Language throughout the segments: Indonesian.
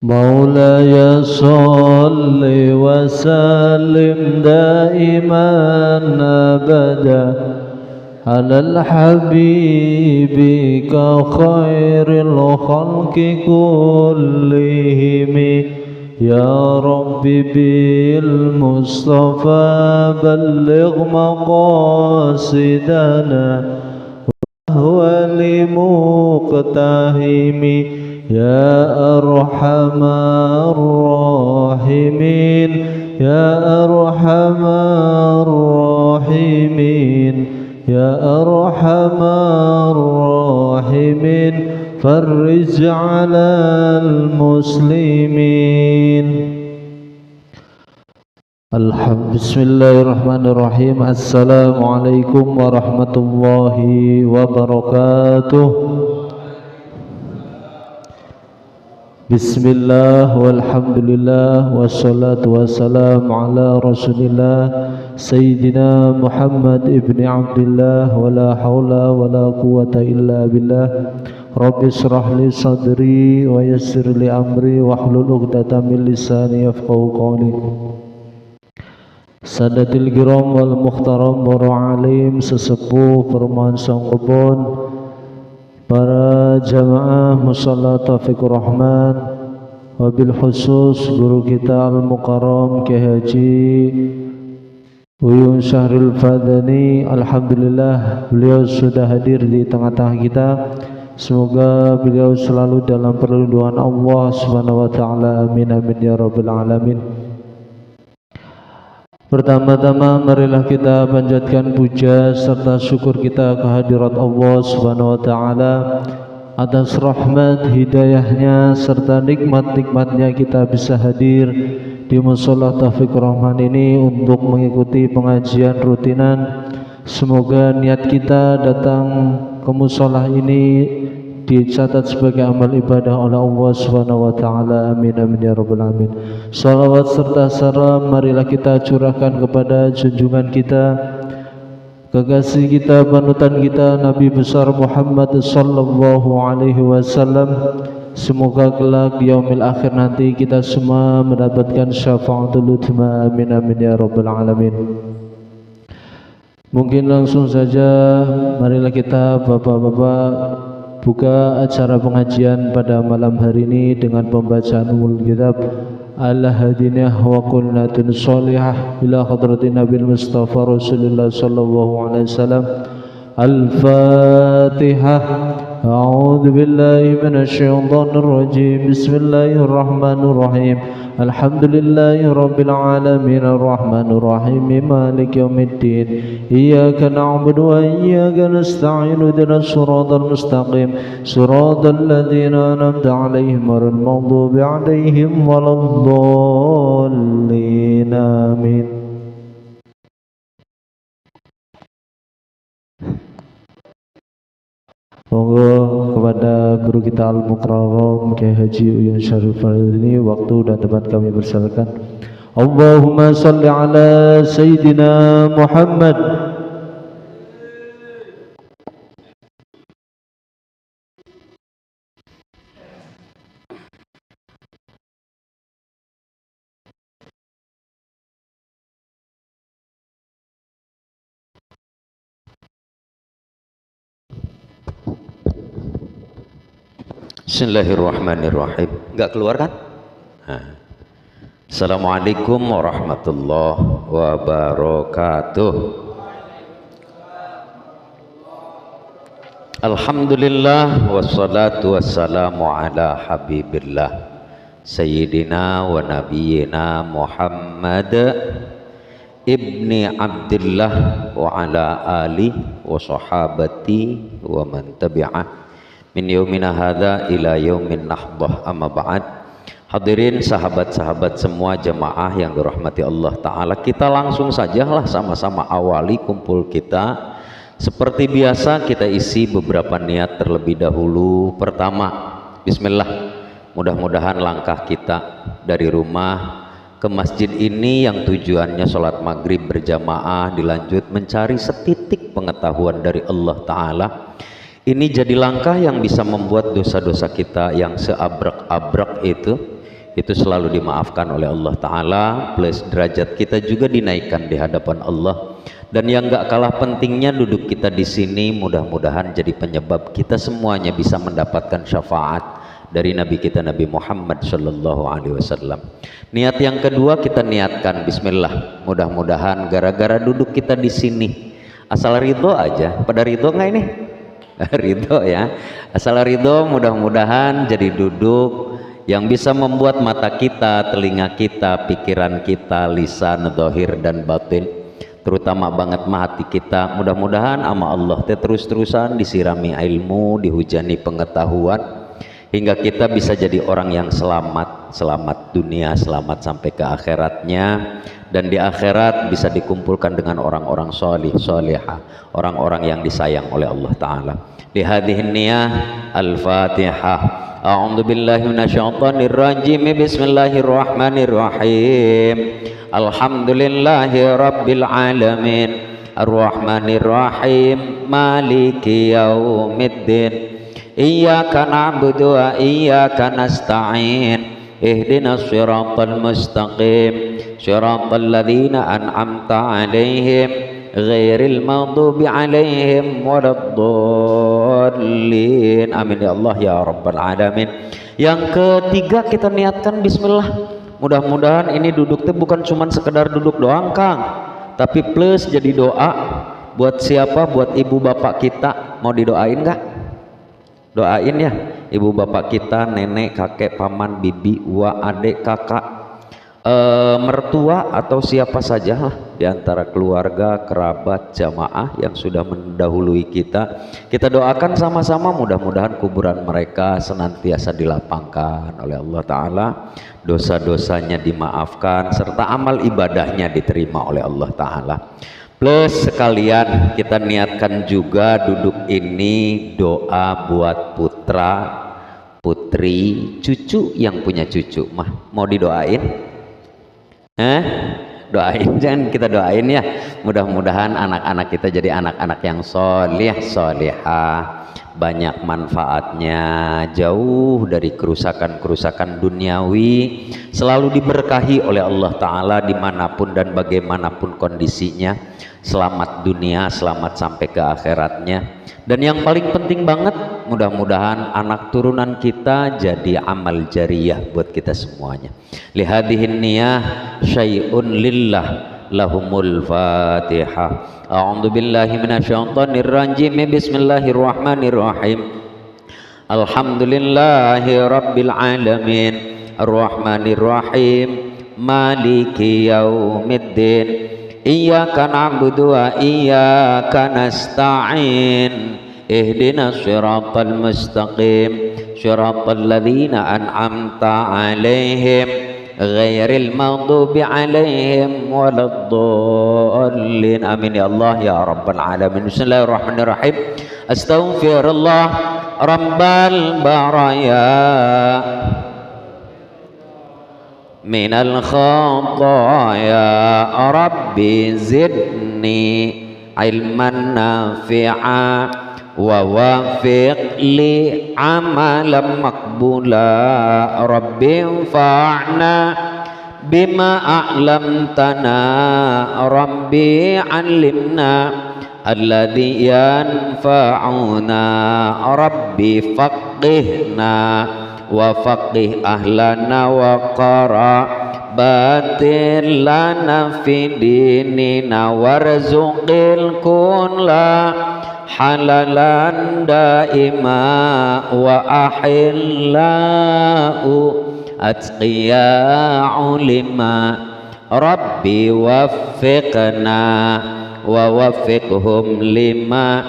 مولاي صل وسلم دائما أبدا على الحبيب خير الخلق كلهم يا رب بالمصطفى بلغ مقاصدنا وهو لمقتهم يا أرحم الراحمين يا أرحم الراحمين يا أرحم الراحمين فرج على المسلمين. بسم الله الرحمن الرحيم. Assalamualaikum warahmatullahi wabarakatuh. Bismillah walhamdulillah wassalatu wassalamu ala rasulillah Sayyidina Muhammad ibni Abdillah wa la hawla wa la quwata illa billah. Rabbi israh li sadri wa yassir li amri wahlul uqdatan min lisani yafqahu qawli. Sadatil kiram wal muhtaram para alim sesepuh permohon sang kebun, para jamaah musalla Taufikur Rahman, wabil khusus guru kita Al-Mukarram Kyai Haji Uyun Syahril Fadani. Alhamdulillah beliau sudah hadir di tengah-tengah kita. Semoga beliau selalu dalam perlindungan Allah Subhanahu wa taala. Amin amin ya rabbal alamin. Pertama-tama marilah kita panjatkan puja serta syukur kita kehadirat Allah Subhanahu wa taala atas rahmat hidayahnya serta nikmat-nikmatnya kita bisa hadir di Mushola Taufikur Rahman ini untuk mengikuti pengajian rutinan. Semoga niat kita datang ke mushola ini dicatat sebagai amal ibadah oleh Allah Subhanahu wa taala. Amin amin ya rabbal alamin. Salawat serta salam marilah kita curahkan kepada junjungan kita, kekasih kita, panutan kita, Nabi besar Muhammad sallallahu alaihi wasallam. Semoga kelak di yaumil akhir nanti kita semua mendapatkan syafaatul uthma. Amin amin ya rabbal alamin. Mungkin langsung saja marilah kita bapak-bapak buka acara pengajian pada malam hari ini dengan pembacaan umul kitab Al-Hadinah wa Qulnatun Sholihah ila hadratin Nabil Mustafa Rasulullah sallallahu alaihi wasallam. Al-Fatihah. A'udzu billahi minasyaitonir rajim. Bismillahirrahmanirrahim. Alhamdulillahi rabbil alamin arrahmanir rahim maliki yaumiddin. Iyyaka na'budu wa iyyaka nasta'in ihdinas siratal mustaqim siratal ladzina an'amta 'alaihim ghairil maghdubi 'alaihim waladdallin. Amin. Monggo kepada guru kita Al-Mukarram Kyai Haji Uyun Syahril Fadani waktu dan tempat kami persilakan. Allahumma salli ala Sayyidina Muhammad. Bismillahirrahmanirrahim. Enggak keluar kan? Assalamualaikum warahmatullahi wabarakatuh. Alhamdulillah wassalatu wassalamu ala habibillah Sayyidina wa nabiyyina Muhammad ibni Abdillah wa ala alihi wa sahabati wa man tabi'ah min yaumina hadza ila yaumin nahdah, amma ba'd. Hadirin sahabat-sahabat semua jamaah yang dirahmati Allah taala, kita langsung sajalah sama-sama awali kumpul kita. Seperti biasa kita isi beberapa niat terlebih dahulu. Pertama, bismillah, mudah-mudahan langkah kita dari rumah ke masjid ini yang tujuannya sholat maghrib berjamaah dilanjut mencari setitik pengetahuan dari Allah taala, ini jadi langkah yang bisa membuat dosa-dosa kita yang seabrek-abrek itu itu selalu dimaafkan oleh Allah Ta'ala, plus derajat kita juga dinaikkan di hadapan Allah. Dan yang gak kalah pentingnya, duduk kita di sini mudah-mudahan jadi penyebab kita semuanya bisa mendapatkan syafaat dari Nabi kita Nabi Muhammad Sallallahu Alaihi Wasallam. Niat yang kedua kita niatkan Bismillah, mudah-mudahan gara-gara duduk kita di sini, asal ridho aja. Pada ridho nggak ini? Ridho ya, asal ridho, mudah-mudahan jadi duduk yang bisa membuat mata kita, telinga kita, pikiran kita, lisan, zahir dan batin, terutama banget hati kita, mudah-mudahan ama Allah terus-terusan disirami ilmu, dihujani pengetahuan, hingga kita bisa jadi orang yang selamat, selamat dunia, selamat sampai ke akhiratnya, dan di akhirat bisa dikumpulkan dengan orang-orang solih, solihah, orang-orang yang disayang oleh Allah Ta'ala. Lihadhihin niyah, Al-Fatihah. A'udzu billahi minasyaitonir rajim. Bismillahirrahmanirrahim. Alhamdulillahi rabbil alamin. Arrahmanir rahim. Maliki yaumiddin. Iyyaka na'budu wa iyyaka nasta'in. Ihdinas siratal mustaqim. Siratal ladzina an'amta 'alaihim ghairil maghdubi 'alaihim waladdallin. Amin ya Allah ya rabbal alamin. Yang ketiga kita niatkan bismillah. Mudah-mudahan ini duduk teh bukan cuman sekedar duduk doang Kang, tapi plus jadi doa buat siapa? Buat ibu bapak kita. Mau didoain enggak? Doain ya ibu bapak kita, nenek, kakek, paman, bibi, uwa, adik, kakak, mertua atau siapa saja di antara keluarga, kerabat, jamaah yang sudah mendahului kita. Kita doakan sama-sama mudah-mudahan kuburan mereka senantiasa dilapangkan oleh Allah Ta'ala, dosa-dosanya dimaafkan, serta amal ibadahnya diterima oleh Allah Ta'ala. Plus sekalian kita niatkan juga duduk ini doa buat putra, putri, cucu yang punya cucu. Mau didoain? Doain, jangan kita doain ya. Mudah-mudahan anak-anak kita jadi anak-anak yang solih, solihah, banyak manfaatnya, jauh dari kerusakan-kerusakan duniawi, selalu diberkahi oleh Allah Ta'ala dimanapun dan bagaimanapun kondisinya, selamat dunia, selamat sampai ke akhiratnya. Dan yang paling penting banget, mudah-mudahan anak turunan kita jadi amal jariyah buat kita semuanya. Lihadihin niyah syai'un lillah lahumul fatihah. A'udzu billahi minasyaitonir rajim. Bismillahirrahmanirrahim. Alhamdulillahi rabbil alamin. Arrahmanirrahim. Maliki yaumiddin. Iyyaka na'budu wa iyyaka nasta'in. Ihdinas siratal mustaqim. Siratal ladzina an'amta 'alaihim ghairil maghdubi 'alaihim waladdallin. Amin ya Allah ya rabbal alamin. Bismillahirrahmanirrahim. Astaghfirullah rabbal baraya minal khataya rabbi zidni ilman nafi'a wa wafiq li amalan maqbula rabbi fa'na bima a'lamtana rabbi 'allimna alladhi yanfa'una rabbi faqihna wa faqih ahlana wa qara batil lana fi dinina warzuqil kulla halalan daima wa ahillau atqiya'u lima rabbi waffiqna wa waffiqhum lima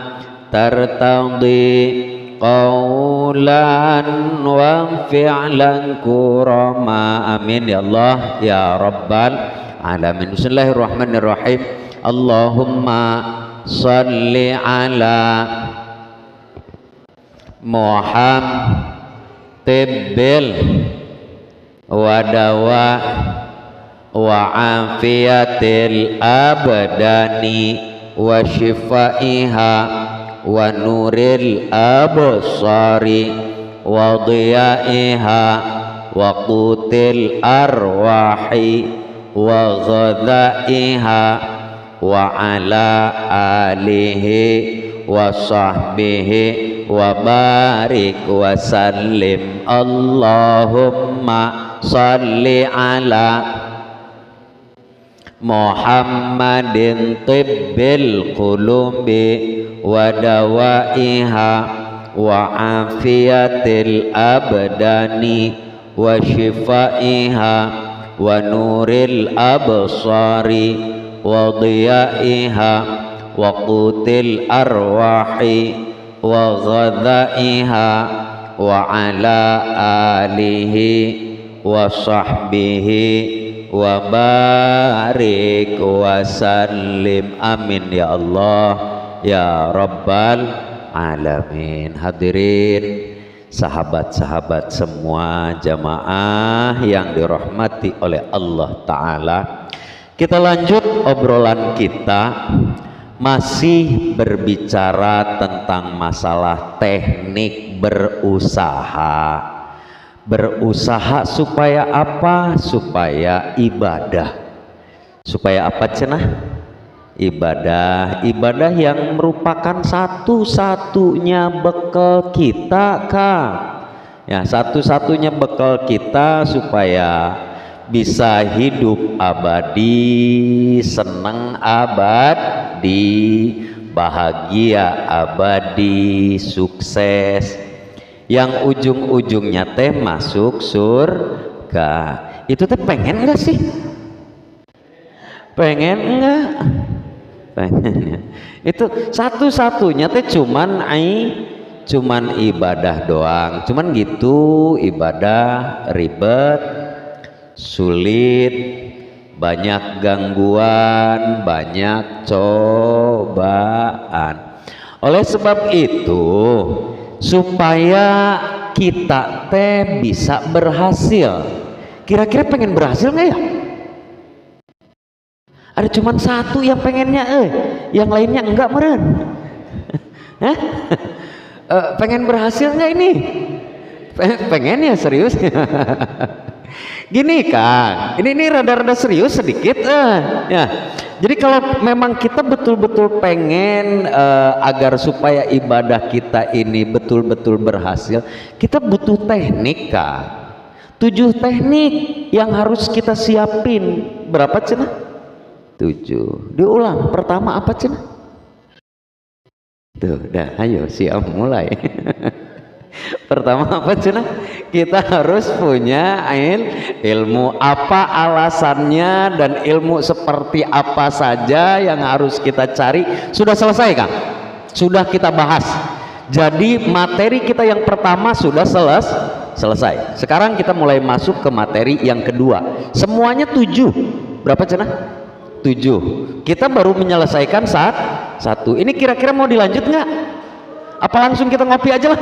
tartadi qawlan wa fi'lan kurama. Amin ya Allah ya rabbal alamin. Bismillahirrahmanirrahim. Allahumma salli ala Muhammadil wadawa wa afiyatil abdani wa shifaiha wa nuril absari wa dhiyaiha wa qutil arwahi wa ghadaiha wa ala alihi wa sahbihi wa barik wa sallim. Allahumma salli ala Muhammadin tibbil qulubi wa dawaiha wa afiyatil abdani wa shifaiha wa nuril absari wa diyaiha wa qutil arwahi wa ghadaiha wa ala alihi wa sahbihi wa barik wa sallim. Amin ya Allah ya rabbal alamin. Hadirin sahabat-sahabat semua, jamaah yang dirahmati oleh Allah Ta'ala, kita lanjut obrolan kita, masih berbicara tentang masalah teknik berusaha. Berusaha supaya apa? Supaya ibadah. Supaya apa cenah? Ibadah. Ibadah yang merupakan satu-satunya bekal kita, Kak. Ya, satu-satunya bekal kita supaya bisa hidup abadi, senang abadi, bahagia abadi, sukses, yang ujung-ujungnya teh masuk surga. Itu teh pengen enggak sih? Pengen enggak? Pengen ya. Itu satu-satunya teh cuman ibadah doang. Cuman gitu, ibadah ribet, sulit, banyak gangguan, banyak cobaan. Oleh sebab itu, supaya kita teh bisa berhasil, kira-kira pengen berhasil nggak ya? Ada cuman satu yang pengennya, yang lainnya enggak meren. Pengen berhasil nggak ini? Pengen ya, serius? Gini Kang, ini rada-rada serius sedikit, ya. Jadi kalau memang kita betul-betul pengen agar supaya ibadah kita ini betul-betul berhasil, kita butuh teknik, Kang. 7 teknik yang harus kita siapin. Berapa cenah? 7. Diulang. Pertama apa cenah? Tuh, dah, ayo siap mulai. Pertama apa cenah? Kita harus punya ilmu. Apa alasannya dan ilmu seperti apa saja yang harus kita cari. Sudah selesai Kang? Sudah kita bahas. Jadi materi kita yang pertama sudah selesai. Sekarang kita mulai masuk ke materi yang kedua. Semuanya 7. Berapa cenah? 7. Kita baru menyelesaikan satu. Ini kira-kira mau dilanjut nggak? Apa langsung kita ngopi aja lah?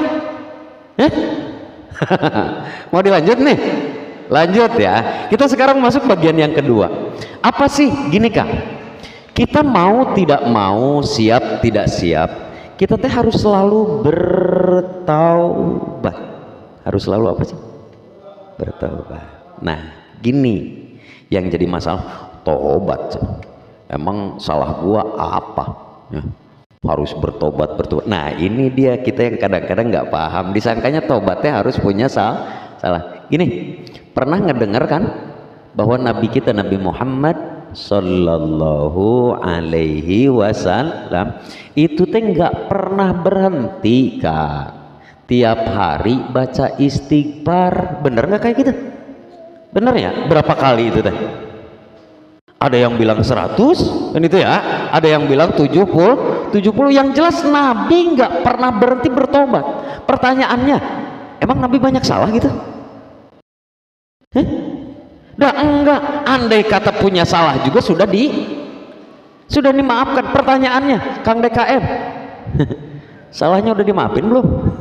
Mau dilanjut nih? Lanjut ya. Kita sekarang masuk bagian yang kedua. Apa sih? Gini Kang, kita mau tidak mau, siap tidak siap, kita teh harus selalu bertaubat. Harus selalu apa sih? Bertaubat. Nah gini yang jadi masalah, tobat emang salah gua apa ya? Harus bertobat. Nah ini dia, kita yang kadang-kadang nggak paham, disangkanya tobatnya harus punya salah. Gini, pernah ngedengar kan bahwa Nabi kita, Nabi Muhammad Sallallahu Alaihi Wasallam itu teh nggak pernah berhenti Kak, tiap hari baca istighfar. Bener nggak kayak gitu? Bener ya? Berapa kali itu teh? Ada yang bilang 100 kan itu ya, ada yang bilang 70. Yang jelas Nabi nggak pernah berhenti bertobat. Pertanyaannya, emang Nabi banyak salah gitu? Dah enggak, andai kata punya salah juga sudah dimaafkan. Pertanyaannya, Kang DKM, salahnya udah dimaafin belum?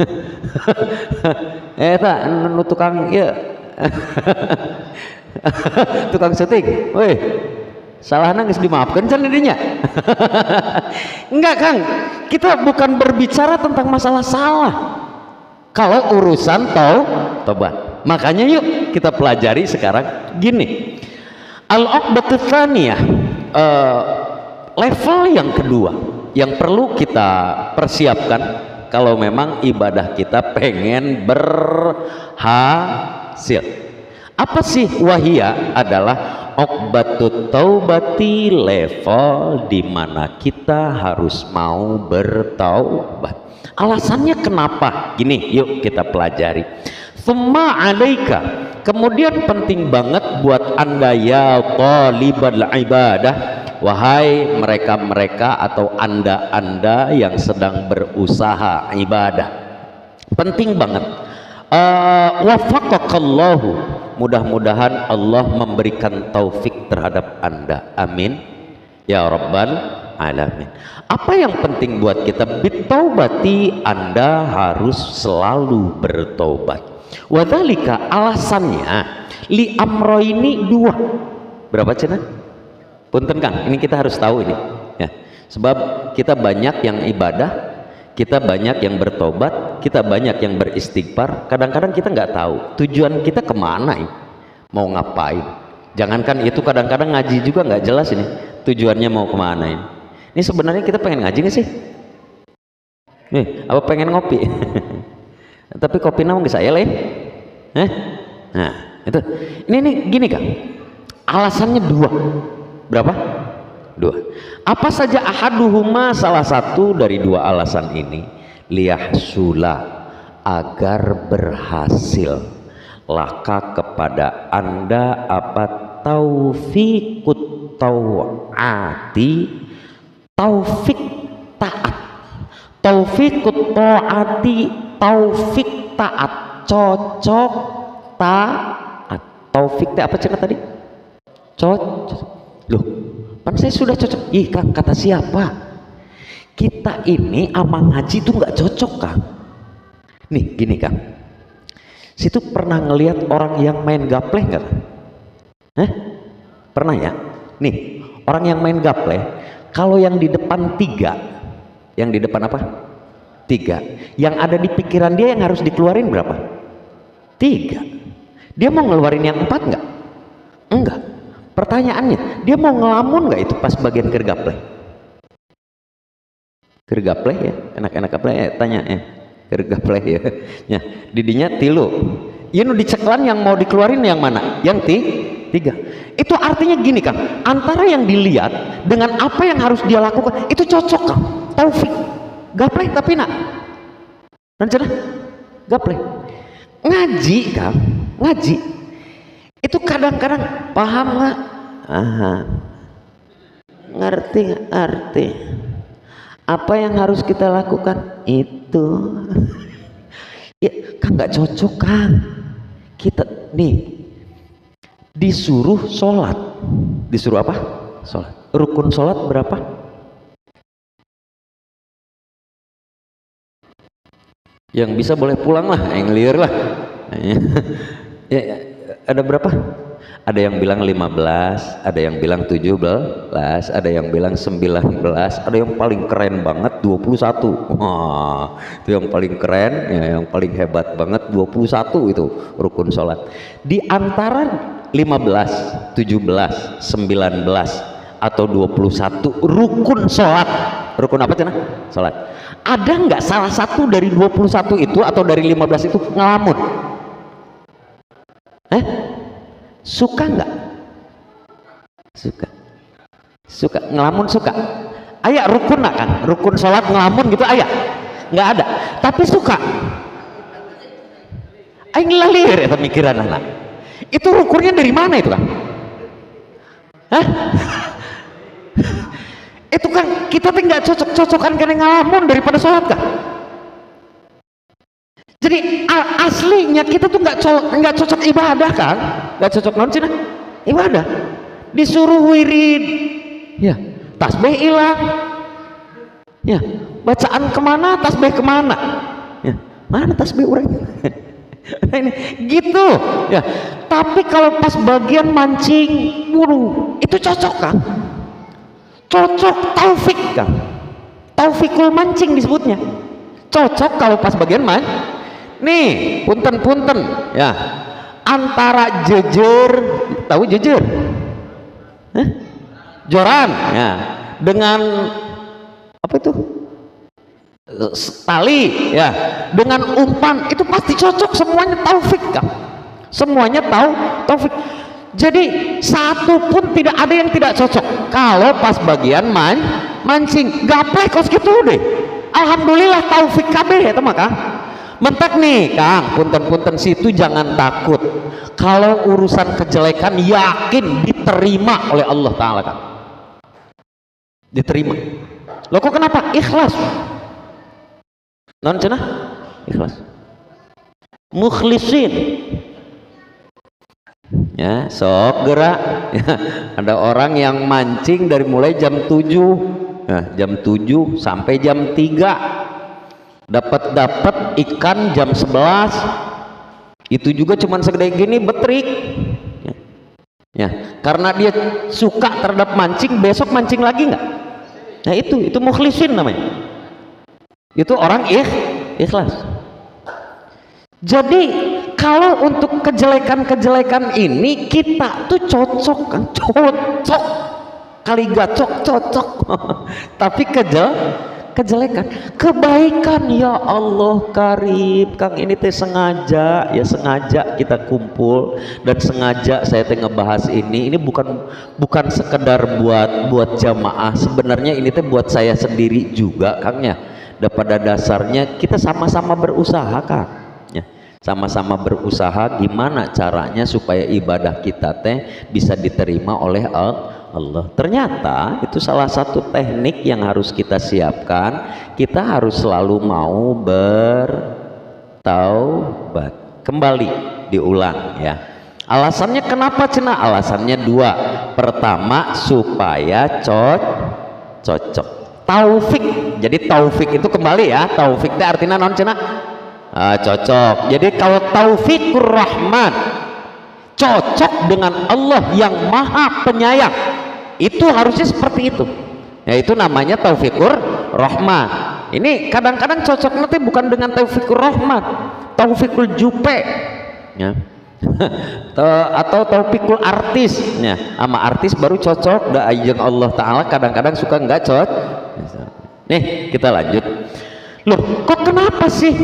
Tak tukang ya. Tukang syuting, woi, salahnya nggak dimaafkan kan dirinya? Enggak Kang, kita bukan berbicara tentang masalah salah kalau urusan tobat. Makanya yuk kita pelajari sekarang gini. Al-uqbatu tsaniyah, level yang kedua yang perlu kita persiapkan kalau memang ibadah kita pengen berhasil. Apa sih? Wahia adalah uqbatut taubati, level di mana kita harus mau bertaubat. Alasannya kenapa? Gini, yuk kita pelajari. Tsumma 'alaika, kemudian penting banget buat Anda ya talibal ibadah, wahai mereka-mereka atau Anda yang sedang berusaha ibadah. Penting banget. Wafaqakallahu, mudah-mudahan Allah memberikan taufik terhadap Anda. Amin ya rabbal alamin. Apa yang penting buat kita? Bitaubati, Anda harus selalu bertobat. Wadzalika, alasannya li amroini, dua. Berapa cina? Punten Kang, ini kita harus tahu ini ya. Sebab kita banyak yang ibadah, kita banyak yang bertobat, kita banyak yang beristighfar. Kadang-kadang kita nggak tahu tujuan kita kemana ini, mau ngapain. Jangankan itu, kadang-kadang ngaji juga nggak jelas ini tujuannya mau kemana ini. Ini sebenarnya kita pengen ngaji nggak sih? Nih, apa pengen ngopi? Tapi kopi nama nggak saya lah. Nah, itu. Ini gini Kang. Alasannya dua. Berapa? Dua. Apa saja? Ahaduhuma, salah satu dari dua alasan ini, liyahsula, agar berhasil laka kepada Anda apa? Taufiqut tau'ati, taufik taat. Taufiqut ta'ati, taufik taat, cocok taat. Taufik apa cina tadi? Cocok. Loh, kan saya sudah cocok. Ih Kang, kata siapa? Kita ini ama ngaji itu nggak cocok Kang. Nih gini Kang, situ pernah ngelihat orang yang main gapleh nggak? Pernah ya? Nih, orang yang main gapleh, kalau yang di depan tiga, yang di depan apa? Tiga. Yang ada di pikiran dia yang harus dikeluarin berapa? Tiga. Dia mau ngeluarin yang empat nggak? Enggak. Pertanyaannya, dia mau ngelamun nggak itu pas bagian kergapleh? Kergapleh ya, enak-enak gapleh ya, tanya ya. Kergapleh ya. Ya, didinya tilu. Ya nu diceklan yang mau dikeluarin yang mana? Yang tiga. Itu artinya gini Kang, antara yang dilihat dengan apa yang harus dia lakukan itu cocok Kang. Taufik. Gapleh tapi nak. Rencana gapleh. Ngaji Kang, ngaji. Itu kadang-kadang paham nggak? Ngerti nggak? Arti apa yang harus kita lakukan itu ya Kang, nggak cocok Kang. Kita nih disuruh sholat, disuruh apa? Sholat. Rukun sholat berapa? Yang bisa boleh pulang lah, yang liar lah. Ya, ada berapa? Ada yang bilang 15, ada yang bilang 17, ada yang bilang 19, ada yang paling keren banget 21. Wah, itu yang paling keren ya, yang paling hebat banget 21 itu rukun sholat. Di antara 15, 17, 19 atau 21 rukun sholat, rukun apa cina? Sholat. Ada nggak salah satu dari 21 itu atau dari 15 itu ngelamun? Suka nggak? Suka ngelamun, suka. Ayah rukun nggak kan? Rukun sholat ngelamun gitu ayah? Nggak ada. Tapi suka. Ayah ngelalir ya pemikiran anak. Itu rukunnya dari mana itu kan? Itu kan kita tuh nggak cocok-cocokan karena ngelamun daripada sholat kan? Jadi aslinya kita tuh nggak cocok ibadah kan? Nggak cocok non cina ibadah. Disuruh wirid, ya tasbih hilang, ya bacaan kemana, tasbih kemana, ya mana tasbih orang? Nah, ini gitu ya. Tapi kalau pas bagian mancing buru itu cocok kan? Cocok taufik kan? Taufikul mancing disebutnya. Cocok kalau pas bagian main. Nih punten ya, antara jejer, tahu jejer? Joran ya, dengan apa itu? Tali ya, dengan umpan itu pasti cocok, semuanya taufik kan? Semuanya taufik. Jadi satu pun tidak ada yang tidak cocok. Kalau pas bagian mancing, gaplek kos gitu deh. Alhamdulillah taufik kabeh ya teman Kang. Mentek nih Kang, punten-punten situ jangan takut. Kalau urusan kejelekan yakin diterima oleh Allah Ta'ala Kang. Diterima. Loh kok kenapa? Ikhlas. Non cenah? Ikhlas. Mukhlisin. Ya, sok gerak. Ya, ada orang yang mancing dari mulai jam 7. Nah, jam 7 sampai jam 3. Dapat ikan jam 11. Itu juga cuman segede gini betrik. Ya, karena dia suka terhadap mancing, besok mancing lagi nggak? Nah itu mukhlisin namanya. Itu orang ikhlas. Jadi kalau untuk kejelekan-kejelekan ini kita tuh cocok kan, cocok kali gacok cocok. Tapi kejelekan, kebaikan ya Allah karim Kang, ini teh sengaja kita kumpul dan sengaja saya teh ngebahas ini bukan sekedar buat jamaah, sebenarnya ini teh buat saya sendiri juga Kang ya. Dan pada dasarnya kita sama-sama berusaha Kang ya. Sama-sama berusaha gimana caranya supaya ibadah kita teh bisa diterima oleh Allah. Ternyata itu salah satu teknik yang harus kita siapkan. Kita harus selalu mau bertaubat. Kembali diulang ya. Alasannya kenapa cenah? Alasannya 2. Pertama supaya cocok. Taufik. Jadi taufik itu kembali ya. Taufik itu artinya non cenah? Cocok. Jadi kalau taufikur rahman, cocok dengan Allah yang maha penyayang, itu harusnya seperti itu ya, itu namanya taufikur rahman. Ini kadang-kadang cocok nanti bukan dengan taufikur rahman, taufikul jupe ya. Atau taufikul artis ya, sama artis baru cocok dah ajeng Allah Ta'ala, kadang-kadang suka nggak cocok. Nih kita lanjut. Loh kok kenapa sih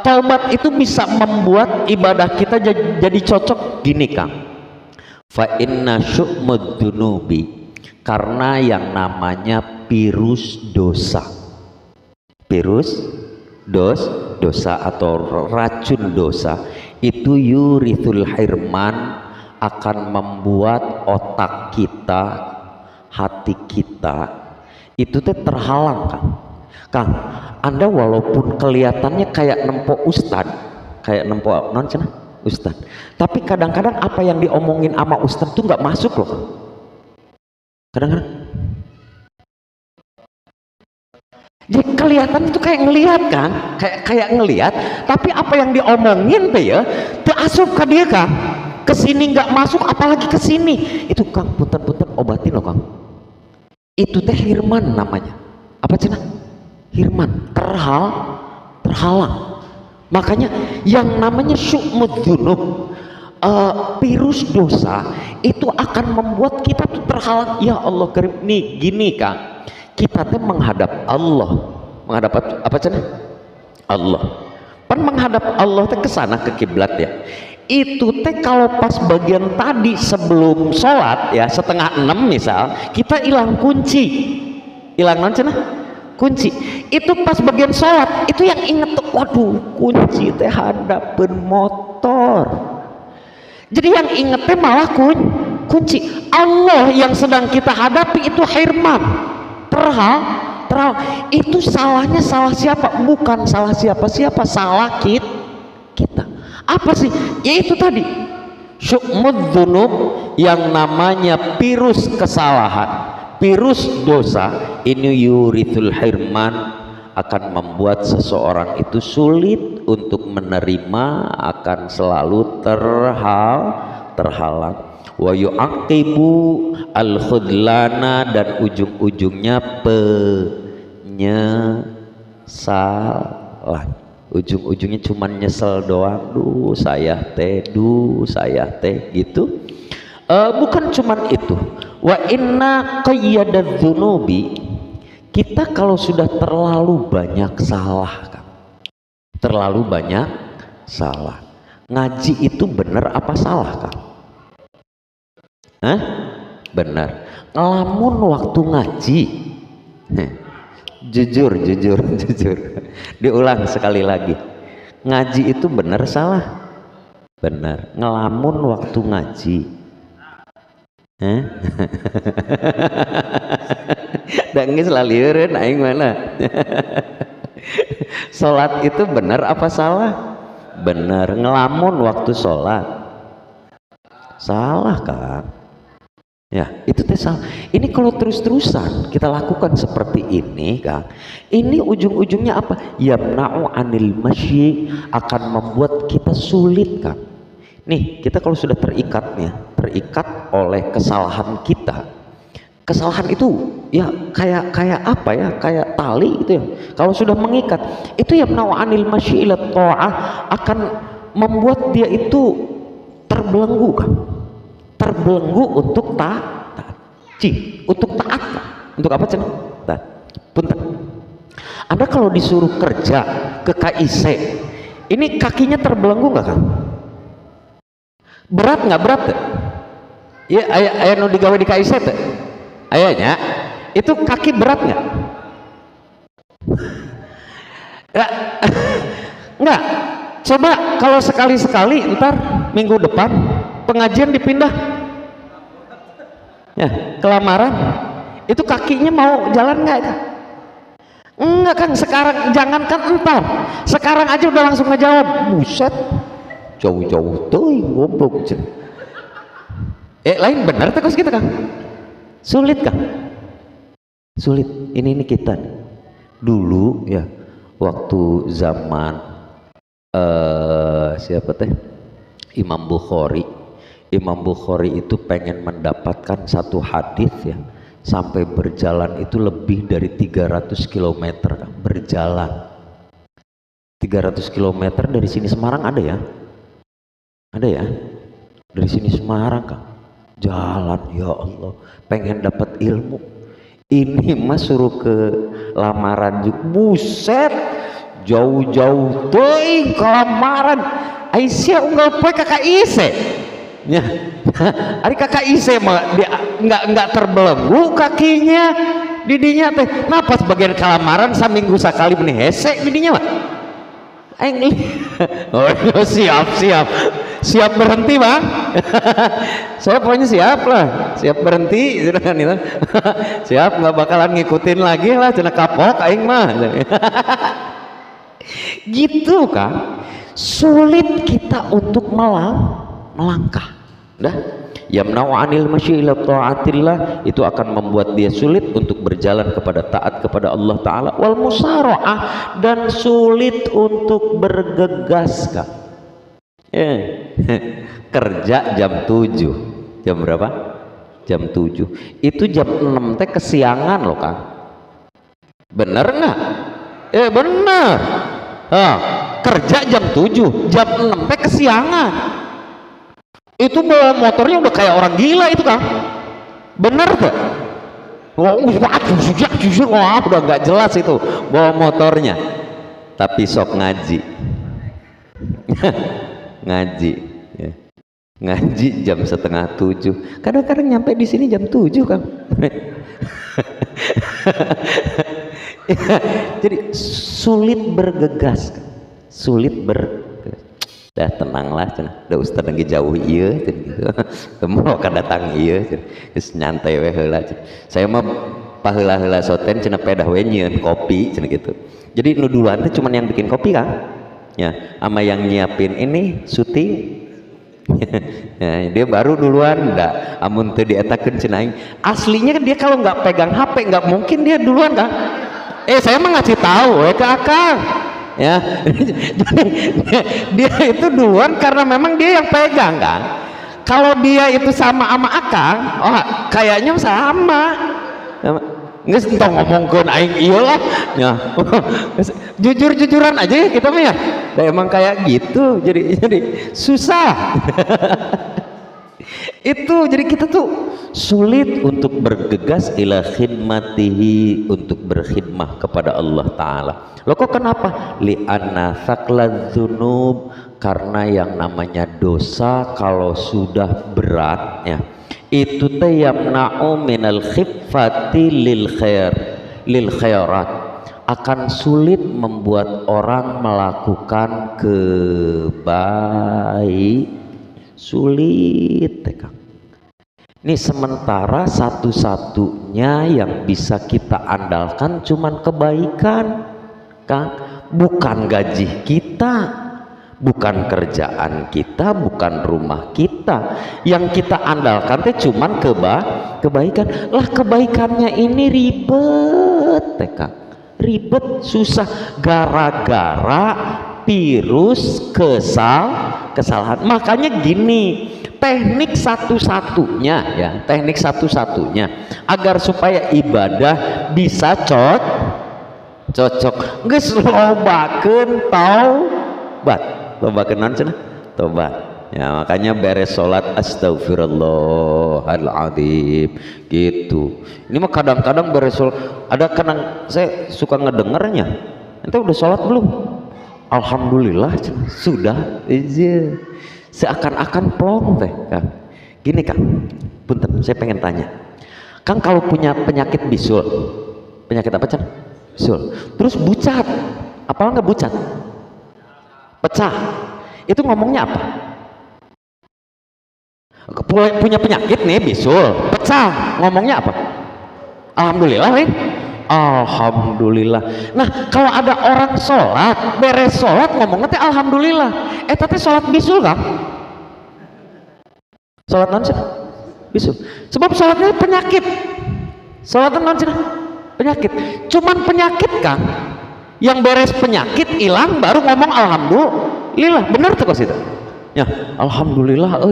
taubat itu bisa membuat ibadah kita jadi cocok? Gini Kang, fa inna syu'mud dunubi, karena yang namanya virus dosa, dosa atau racun dosa itu yurithul hirman, akan membuat otak kita, hati kita itu terhalang Kang. Anda walaupun kelihatannya kayak nempo ustad, kayak nempo non cenah ustad, tapi kadang-kadang apa yang diomongin sama ustad tuh nggak masuk loh Kang. Kadang-kadang dia kelihatan itu kayak ngelihat kan, kayak ngelihat, tapi apa yang diomongin tuh ya terasup ke dia Kang, kesini nggak masuk, apalagi kesini. Itu Kang punten-punten obatin loh Kang, itu teh hirman namanya. Apa cenah? Hirman, terhalang. Makanya yang namanya syu'mud dzunub, virus dosa itu akan membuat kita tuh terhalang. Ya Allah karim, nih gini Kang, kita tuh menghadap Allah, menghadap apa cenah? Allah. Pan menghadap Allah teh ke sana, ke kiblat ya. Itu teh kalau pas bagian tadi sebelum sholat ya, 5:30 misal, kita hilang kunci, hilang non cenah? Kunci. Itu pas bagian sholat itu yang inget tuh, waduh kunci teh hadapun motor. Jadi yang inget teh malah kunci. Allah yang sedang kita hadapi itu hirman, terhal. Itu salahnya salah siapa? Bukan salah siapa-siapa, salah kita. Apa sih? Yaitu tadi syu'mud dzunub, yang namanya virus kesalahan, virus dosa ini yurithul hirman, akan membuat seseorang itu sulit untuk menerima, akan selalu terhalang. Wa yu'aqibu al-khudlana, dan ujung-ujungnya penyesalan. ujung-ujungnya cuman nyesel doang, duh saya teh gitu. Bukan cuman itu, wa inna qayyadadzunubi, kita kalau sudah terlalu banyak salah kan, terlalu banyak salah. Ngaji itu benar apa salah kan? Hah? Benar. Ngelamun waktu ngaji, jujur diulang sekali lagi, ngaji itu benar salah? Benar. Ngelamun waktu ngaji, dan geus laliereun aing mana. Salat itu benar apa salah? Benar. Ngelamun waktu sholat salah kan? Ya, itu teh salah. Ini kalau terus-terusan kita lakukan seperti ini kan, ini ujung-ujungnya apa? Yamna'u anil masyi, akan membuat kita sulit kan. Nih, kita kalau sudah terikat oleh kesalahan kita. Kesalahan itu ya kayak apa ya? Kayak tali itu ya. Kalau sudah mengikat, itu yamna'u anil masyi ila ta'ah, akan membuat dia itu terbelenggu kan. Terbelenggu untuk untuk taat kan? Untuk apa cenah? Punten. Anda kalau disuruh kerja ke KIC, ini kakinya terbelenggu nggak kan? Berat nggak berat? Ya, aya nu digawe di KIC teh. Ayahnya itu kaki berat nggak? Ya, nggak. Coba kalau sekali-sekali ntar minggu depan pengajian dipindah ya ke lamaran, itu kakinya mau jalan nggak itu? Enggak kan. Sekarang jangankan entar, sekarang aja udah langsung ngejawab, buset jauh-jauh tuh goblok. Lain benar terus kita kan sulit kan, sulit. Ini kita dulu ya, waktu zaman siapa teh, Imam Bukhari itu pengen mendapatkan satu hadis ya, sampai berjalan itu lebih dari 300 km kan? Berjalan 300 km dari sini Semarang ada ya dari sini Semarang kan, jalan ya Allah, pengen dapat ilmu. Ini mah suruh ke lamaran juga, buset jauh-jauh tuh ke lamaran. Aisyah unggal poe kakak Ise ya. Ari kakak Ise mah dia enggak terbelenggu kakinya didinya teh. Nah pas bagian kelamaran saminggu sakali benih hese didinya mah aing. Oh siap berhenti bang. Saya pokoknya siap lah, siap berhenti kan itu. Siap, nggak bakalan ngikutin lagi lah, cenah kapok aing mah. Gitu kan, sulit kita untuk melangkah. Dah, yamna'u 'anil masyi ila ta'atillah, itu akan membuat dia sulit untuk berjalan kepada taat kepada Allah Ta'ala. Wal musara'ah, dan sulit untuk bergegas kan. Kerja jam 7, jam berapa? Jam 7, itu jam 6 teh kesiangan loh Kang. Bener nggak? Bener. Kerja jam 7, jam 6 teh kesiangan. Itu bawa motornya udah kayak orang gila itu Kang. Bener tuh. Wah udah nggak jelas itu bawa motornya. Tapi sok ngaji. Ngaji ya. Ngaji jam 6:30, kadang-kadang nyampe di sini jam 7 Kang. Jadi sulit bergegas, dah tenanglah, dah ustad lagi jauh iya, mau akan datang iya, terus nyantai we heula. Saya mah paheula-heula soten cenah pedah we nyieun kopi cenah gitu. Jadi nu duluan teh cuman yang bikin kopi Kang. Ya, sama yang nyiapin ini syuting. Ya, dia baru duluan, dah amun teu dietakeun cenah aing. Aslinya dia kalau nggak pegang HP nggak mungkin dia duluan Kang. Saya mah ngasih tahu ke Akang. Ya. Dia itu duluan karena memang dia yang pegang kan. Kalau dia itu sama Akang, kayaknya sama. Geus entong ngomongkeun aing ieu lah. Ya. Jujur-jujuran aja ya kita mah ya. Nah, emang kayak gitu. Jadi susah. Itu jadi kita tuh sulit untuk bergegas ila khidmatihi, untuk berkhidmah kepada Allah Ta'ala. Loh kok kenapa? Li'anna thaqlad dzunub, karena yang namanya dosa kalau sudah berat ya, itu teh yamna'u minal khiffati lil khairat, akan sulit membuat orang melakukan sulit Kang. Ini sementara satu-satunya yang bisa kita andalkan cuman kebaikan Kang, bukan gaji kita, bukan kerjaan kita, bukan rumah kita. Yang kita andalkan teh cuman kebaikan. Lah kebaikannya ini ribet Kang, ribet susah gara-gara virus kesalahan. Makanya gini, teknik satu-satunya ya, teknik satu-satunya agar supaya ibadah bisa cocok geus lobakeun tobakeun naon cenah tobat ya. Makanya beres salat astagfirullahaladzim gitu. Ini mah kadang-kadang beres salat ada kadang saya suka ngedengernya, ente udah salat belum? Alhamdulillah sudah, izin. Seakan-akan plong teh Kang. Gini Kang, punten saya pengen tanya Kang, kalau punya penyakit bisul, penyakit apa Chan? Bisul, terus bucat, apalah nggak bucat? Pecah, itu ngomongnya apa? Punya penyakit nih bisul, pecah, ngomongnya apa? Alhamdulillah nih. Alhamdulillah. Nah kalau ada orang sholat, beres sholat ngomongnya teh alhamdulillah. Tapi sholat bisul Kang, sholat non bisul, sebab sholatnya penyakit, sholat non penyakit, cuman penyakit Kang. Yang beres penyakit hilang baru ngomong alhamdulillah. Benar tuh kok itu ya, alhamdulillah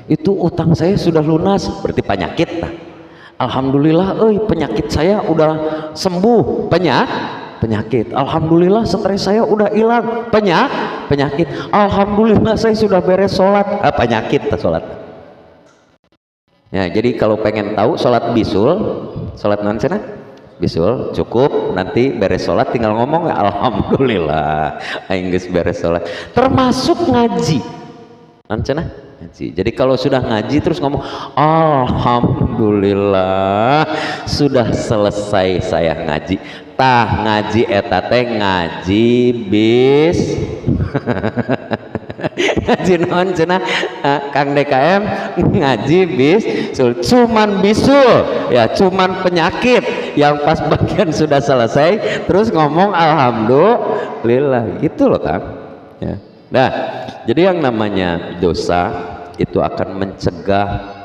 itu utang saya sudah lunas, berarti penyakit nah. Alhamdulillah penyakit saya udah sembuh, penyakit. Alhamdulillah stres saya udah hilang, penyakit. Alhamdulillah saya sudah beres sholat, penyakit sholat ya. Jadi kalau pengen tahu sholat bisul, sholat non cenah bisul, cukup nanti beres sholat tinggal ngomong ya alhamdulillah aing geus beres sholat. Termasuk ngaji non cenah ngaji. Jadi kalau sudah ngaji terus ngomong alhamdulillah sudah selesai saya ngaji. Tah ngaji eta teh ngaji bis ngaji non cenah Kang DKM ngaji bis cuman bisul ya, cuman penyakit yang pas bagian sudah selesai terus ngomong alhamdulillah gitu loh Kang ya. Nah jadi yang namanya dosa itu akan mencegah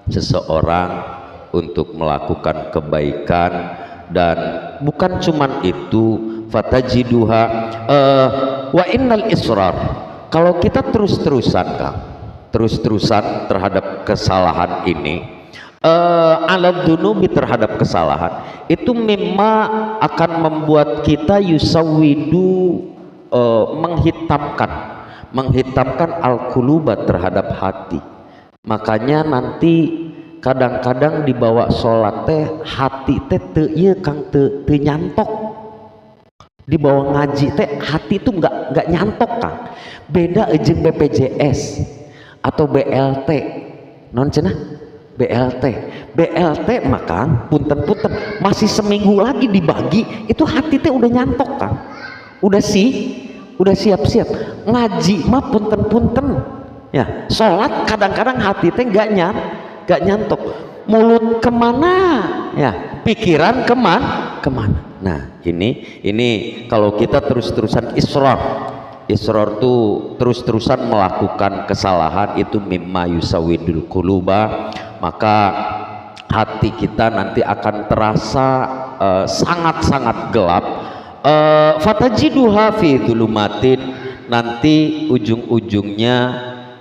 seseorang untuk melakukan kebaikan. Dan bukan cuman itu, fatajiduha wa innal israr, kalau kita terus-terusan Kang, terus-terusan terhadap kesalahan ini, ala dunubi, terhadap kesalahan itu memang akan membuat kita yusawidu, menghitamkan al-quluba, terhadap hati. Makanya nanti kadang-kadang dibawa sholat teh hati teh teu ieu Kang, teu nyantok. Dibawa ngaji teh hati itu enggak nyantok Kang. Beda jeung BPJS atau BLT. Non cenah? BLT maka punten masih seminggu lagi dibagi, itu hati teh udah nyantok Kang. Udah siap-siap. Ngaji mah punten ya. Sholat kadang-kadang hati teh enggak nyantok. Mulut kemana ya, pikiran kemana. Nah ini kalau kita terus-terusan israr tuh terus-terusan melakukan kesalahan, itu mimma yusawidul quluba, maka hati kita nanti akan terasa sangat-sangat gelap. Fatajiduha fi dzulumatin, nanti ujung-ujungnya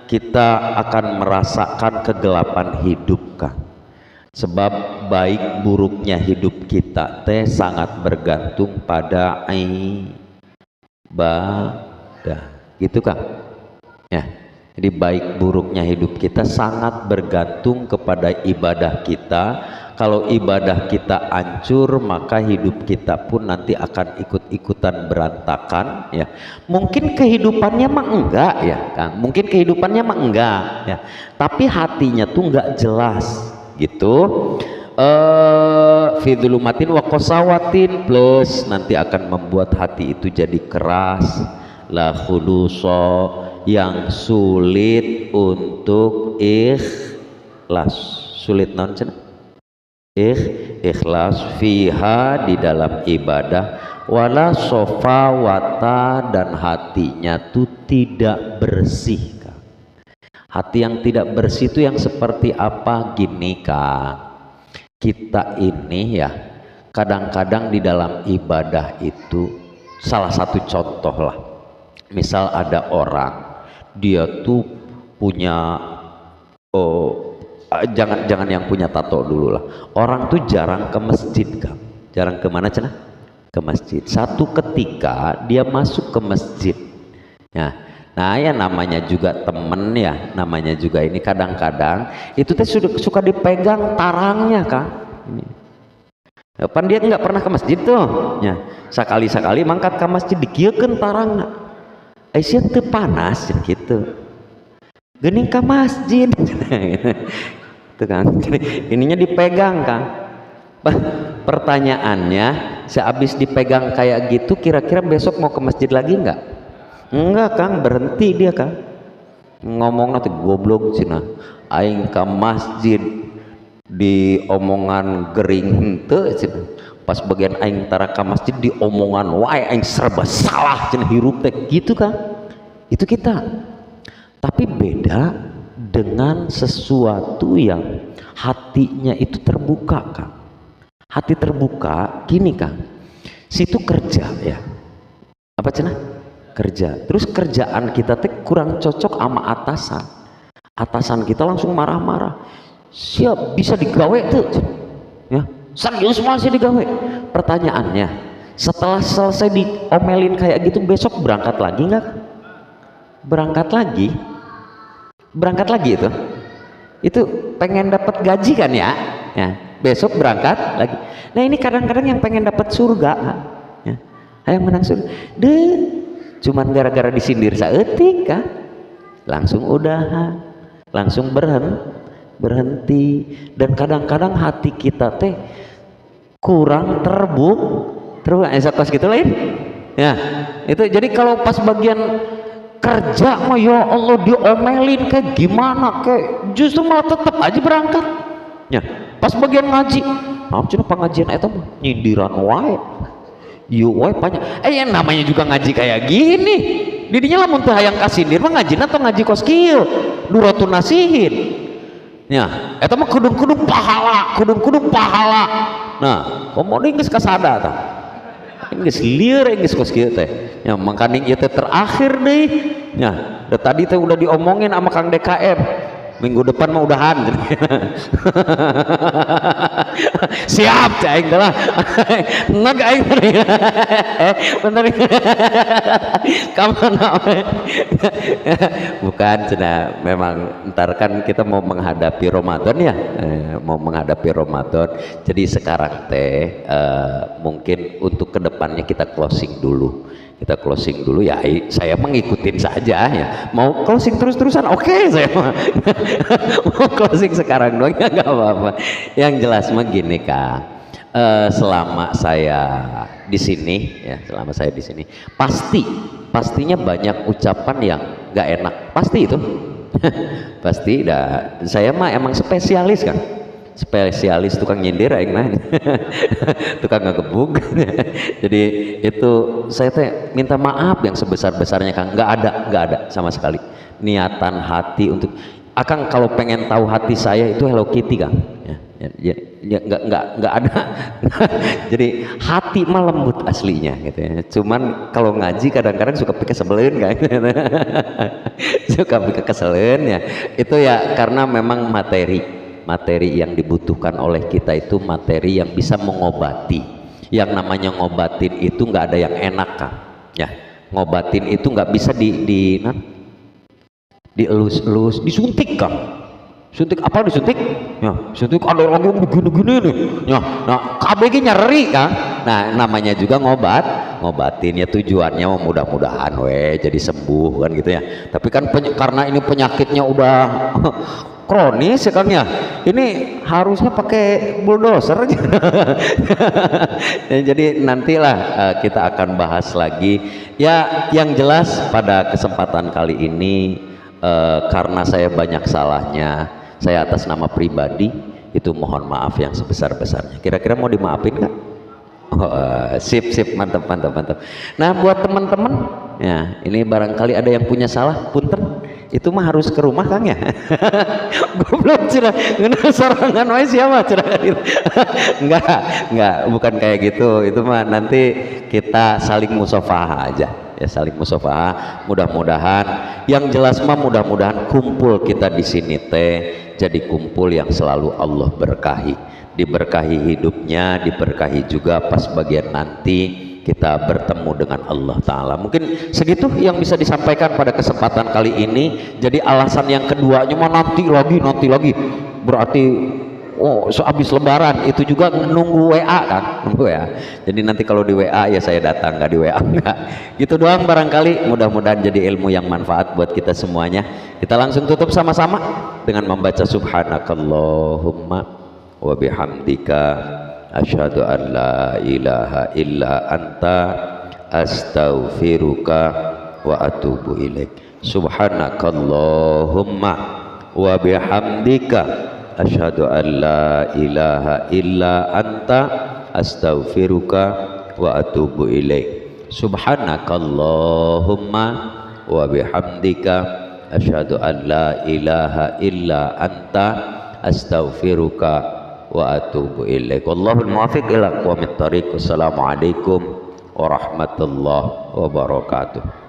kita akan merasakan kegelapan hidup Kang. Sebab baik buruknya hidup kita teh sangat bergantung pada ibadah, gitu kan? Ya, jadi baik buruknya hidup kita sangat bergantung kepada ibadah kita. Kalau ibadah kita hancur, maka hidup kita pun nanti akan ikut-ikutan berantakan, ya. Mungkin kehidupannya mah enggak, ya Kang, mungkin kehidupannya mah enggak, ya, tapi hatinya tuh enggak jelas gitu. Fi dzulumatin wa qasawatin, plus nanti akan membuat hati itu jadi keras, la khulusa, yang sulit untuk ikhlas. Sulit naon cenah? Ikhlas fiha, di dalam ibadah, wala sofawata, dan hatinya tuh tidak bersih. Hati yang tidak bersih itu yang seperti apa? Gini Kang, kita ini ya kadang-kadang di dalam ibadah itu, salah satu contoh lah, misal ada orang dia tuh punya jangan yang punya tato dulu lah, orang tuh jarang ke masjid Kang, jarang kemana cenah? Ke masjid. Satu ketika dia masuk ke masjid, ya, nah ya namanya juga temen, ya namanya juga ini, kadang-kadang itu teh suka dipegang tarangnya Kang. Pan dia nggak pernah ke masjid tuh, ya sekali-sekali mangkat ke masjid dikieukeun tarangna, sia teu panas gitu, geuning ke masjid itu kan, ininya dipegang Kang. Pertanyaannya, sehabis dipegang kayak gitu, kira-kira besok mau ke masjid lagi nggak? Enggak Kang, berhenti dia Kang. Ngomong nanti goblok cina, aing ke masjid di omongan gering henteu cina. Pas bagian aing tara ke masjid di omongan wae aing serba salah cina, hirup teh gitu Kang. Itu kita. Tapi beda dengan sesuatu yang hatinya itu terbuka Kang. Hati terbuka gini Kang, situ kerja ya, apa cina? Kerja, terus kerjaan kita teh kurang cocok sama atasan kita langsung marah-marah, siap bisa digawe tuh, ya serius masih digawe. Pertanyaannya, setelah selesai diomelin kayak gitu, besok berangkat lagi nggak? Berangkat lagi itu pengen dapat gaji kan ya, besok berangkat lagi. Nah ini kadang-kadang yang pengen dapat surga, ya, yang menang surga, cuman gara-gara disindir saeutik kan, langsung udahan, langsung berhenti. Dan kadang-kadang hati kita teh kurang terbuka gitu lain, ya itu. Jadi kalau pas bagian kerja mah ya Allah diomelin kayak gimana, kayak justru malah tetap aja berangkat, ya. Pas bagian ngaji, cina pengajian itu mah nyindiran wae, yu wae banyak. Yang namanya juga ngaji kayak gini, didinya lamun teu hayang kasindir mah ngajina atau ngaji kos kieu duratun nasihin, ya eta mah kudung pahala. Nah komoding geus kasada tah, geus lieur geus kos kieu teh, ya mangkaning ieu teh terakhir deui, ya tadi teh udah diomongin sama Kang DKM, minggu depan mau udahan. Siap cing lah. Nag aing bener. Kamana bukan cenah, memang ntar kan kita mau menghadapi Ramadan ya, mau menghadapi Ramadan. Jadi sekarang teh mungkin untuk kedepannya kita closing dulu. Ya, saya mengikutin saja ya, mau closing terus-terusan oke, saya mau closing sekarang doang ya nggak apa-apa. Yang jelas mah gini Kak, selama saya di sini ya, pastinya banyak ucapan yang nggak enak, pasti itu. Pasti dah, saya mah emang spesialis kan, spesialis tukang nyindir aing mah. Tukang ngegebug. Jadi itu saya teh minta maaf yang sebesar-besarnya Kang, nggak ada sama sekali niatan hati untuk Akang. Kalau pengen tahu hati saya itu Hello Kitty Kang, ya nggak ada. Jadi hati mah lembut aslinya gitu ya, cuman kalau ngaji kadang-kadang suka kesebelin kan. Suka kesebelin ya, itu ya karena memang materi materi yang dibutuhkan oleh kita itu materi yang bisa mengobati. Yang namanya ngobatin itu nggak ada yang enak kan ya. Ngobatin itu nggak bisa dielus-elus, disuntik kan. Suntik apa disuntik? Ya, suntik ada lagi yang begini-gini nih. Ya, nah KBG nyeri kan. Nah, namanya juga ngobatin ya, tujuannya mudah-mudahan jadi sembuh kan gitu ya. Tapi kan karena ini penyakitnya udah kronis ya kan ya. Ini harusnya pakai bulldozer aja. Ya, jadi nantilah kita akan bahas lagi. Ya, yang jelas pada kesempatan kali ini karena saya banyak salahnya, saya atas nama pribadi itu mohon maaf yang sebesar-besarnya. Kira-kira mau dimaafin kan? Oh, sip mantap. Nah buat teman-teman ya, ini barangkali ada yang punya salah, punten itu mah harus ke rumah Kang ya. Gue belum cerah ngena sorangan wae siapa cerah. Enggak, bukan kayak gitu. Itu mah nanti kita saling musafahah aja ya, saling musafahah. Mudah-mudahan yang jelas mah mudah-mudahan kumpul kita di sini teh jadi kumpul yang selalu Allah berkahi, diberkahi hidupnya, diberkahi juga pas bagian nanti kita bertemu dengan Allah Ta'ala. Mungkin segitu yang bisa disampaikan pada kesempatan kali ini. Jadi alasan yang keduanya mah nanti lagi berarti sehabis lebaran itu juga nunggu WA kan, nunggu WA. Jadi nanti kalau di WA ya saya datang, nggak di WA enggak. Gitu doang barangkali. Mudah-mudahan jadi ilmu yang manfaat buat kita semuanya. Kita langsung tutup sama-sama dengan membaca subhanakallahumma wa bihamdika asyhadu an la ilaha illa anta astaghfiruka wa atubu ilaik. Subhanakallahumma wa bihamdika asyhadu an la ilaha illa anta astaghfiruka wa atubu ilaik. Subhanakallahumma wa bihamdika asyhadu an la ilaha illa anta astaghfiruka wa atubu ilaik. Wallahul muwaffiq ila aqwamit thariq. Wassalamualaikum warahmatullahi wabarakatuh.